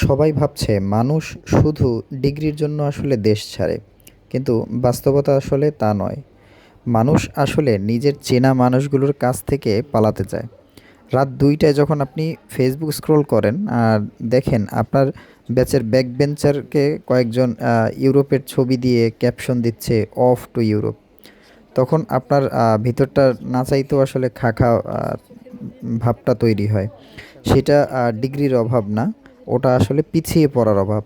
সবাই ভাবছে মানুষ শুধু ডিগ্রির জন্য আসলে দেশ ছাড়ে, কিন্তু বাস্তবতা আসলে তা নয়। মানুষ আসলে নিজের চেনা মানুষগুলোর কাছ থেকে পালাতে চায়। রাত 2টায় যখন আপনি ফেসবুক স্ক্রল করেন আর দেখেন আপনার ব্যাচের ব্যাকবেঞ্চারকে কয়েকজন ইউরোপের ছবি দিয়ে ক্যাপশন দিচ্ছে, অফ টু ইউরোপ, তখন আপনার ভিতরটা না চাইতেও আসলে খা খা ভাবটা তৈরি হয়। সেটা ডিগ্রির অভাব না, ওটা আসলে পিছিয়ে পড়ার অভাব।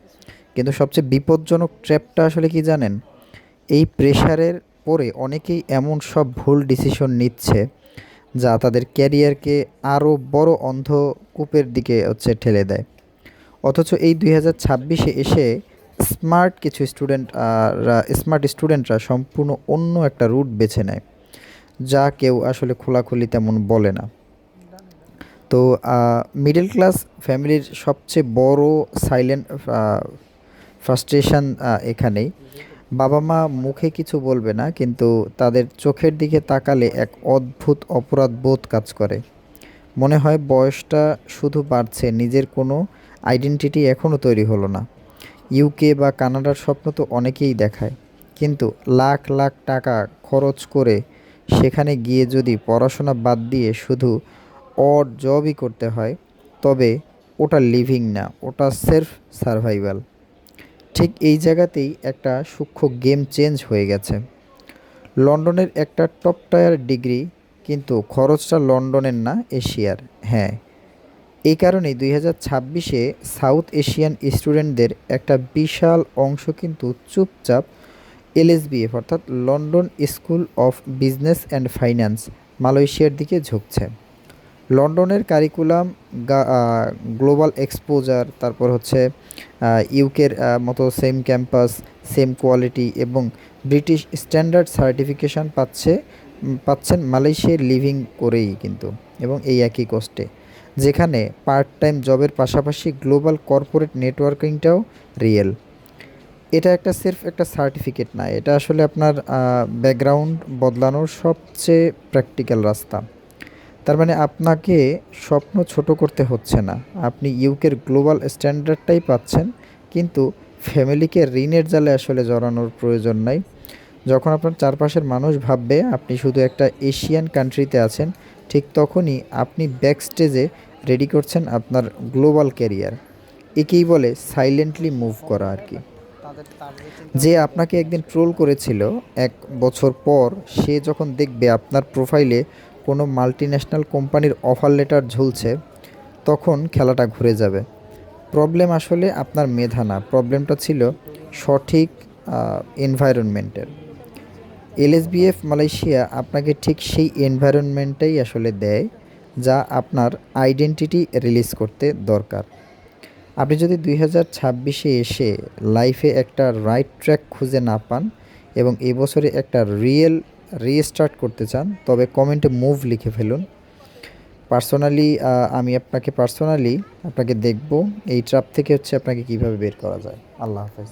কিন্তু সবচেয়ে বিপজ্জনক ট্র্যাপটা আসলে কি জানেন? এই প্রেশারের পরে অনেকেই এমন সব ভুল ডিসিশন নিচ্ছে যা তাদের ক্যারিয়ারকে আরও বড় অন্ধকূপের দিকে ঠেলে দেয়। অথচ এই 2026-এ এসে স্মার্ট স্টুডেন্টরা সম্পূর্ণ অন্য একটা রুট বেছে নেয়, যা কেউ আসলে খোলাখুলি তেমন বলে না। তো মিডল ক্লাস ফ্যামিলির সবচেয়ে বড় সাইলেন্ট ফ্রাস্ট্রেশন এখানেই। বাবা মা মুখে কিছু বলবে না, কিন্তু তাদের চোখের দিকে তাকালে এক অদ্ভুত অপরাধ বোধ কাজ করে। মনে হয় বয়সটা শুধু বাড়ছে, নিজের কোনো আইডেন্টিটি এখনও তৈরি হলো না। ইউকে বা কানাডার স্বপ্ন তো অনেকেই দেখায়, কিন্তু লাখ লাখ টাকা খরচ করে সেখানে গিয়ে যদি পড়াশোনা বাদ দিয়ে শুধু অড জবই করতে হয়, তবে ওটা লিভিং না, ওটা সেলফ সার্ভাইভাল। ঠিক এই জায়গাতেই একটা সূক্ষ্ম গেম চেঞ্জ হয়ে গেছে। লন্ডনের একটা টপ টায়ার ডিগ্রি, কিন্তু খরচটা লন্ডনের না, এশিয়ার। হ্যাঁ, এই কারণেই 2026-এ সাউথ এশিয়ান স্টুডেন্টদের একটা বিশাল অংশ কিন্তু চুপচাপ এলএসবিএফ অর্থাৎ London school of business and finance মালয়েশিয়ার দিকে ঝুঁকছে। লন্ডনের কারিকুলাম, গ্লোবাল এক্সপোজার, তারপর ইউকের মতো সেম ক্যাম্পাস, সেম কোয়ালিটি এবং ব্রিটিশ স্ট্যান্ডার্ড সার্টিফিকেশান পাচ্ছেন মালয়েশিয়ায় লিভিং করেই কিন্তু, এবং এই একই কস্টে, যেখানে পার্ট টাইম জবের পাশাপাশি গ্লোবাল কর্পোরেট নেটওয়ার্কিংটাও রিয়েল। এটা একটা সার্টিফিকেট না, এটা আসলে আপনার ব্যাকগ্রাউন্ড বদলানোর সবচেয়ে প্র্যাকটিক্যাল রাস্তা। তার মানে আপনাকে স্বপ্ন ছোট করতে হচ্ছে না, আপনি ইউকের গ্লোবাল স্ট্যান্ডার্ডটাই পাচ্ছেন, কিন্তু ফ্যামিলিকে ঋণের জালে আসলে জড়ানোর প্রয়োজন নাই। যখন আপনার চারপাশের মানুষ ভাববে আপনি শুধু একটা এশিয়ান কান্ট্রিতে আছেন, ঠিক তখনই আপনি ব্যাক স্টেজে রেডি করছেন আপনার গ্লোবাল ক্যারিয়ার। একেই বলে সাইলেন্টলি মুভ করা আর কি। যে আপনাকে একদিন ট্রোল করেছিল, 1 বছর পর সে যখন দেখবে আপনার প্রোফাইলে কোনো মাল্টিন্যাশনাল কোম্পানির অফার লেটার ঝুলছে, তখন খেলাটা ঘুরে যাবে। প্রবলেম আসলে আপনার মেধা না, প্রবলেমটা ছিল সঠিক এনভায়রনমেন্টের। এলএসবিএফ মালয়েশিয়া আপনাকে ঠিক সেই এনভায়রনমেন্টটাই আসলে দেয়, যা আপনার আইডেন্টিটি রিলিজ করতে দরকার। আপনি যদি 2026-এ এসে লাইফে একটা রাইট ট্র্যাক খুঁজে না পান এবং এই বছরে একটা রিস্টার্ট করতে চান, তবে কমেন্টে মুভ লিখে ফেলুন। পার্সোনালি আমি আপনাকে দেখব এই ট্র্যাপ থেকে আপনাকে কিভাবে বের করা যায়। আল্লাহ হাফেজ।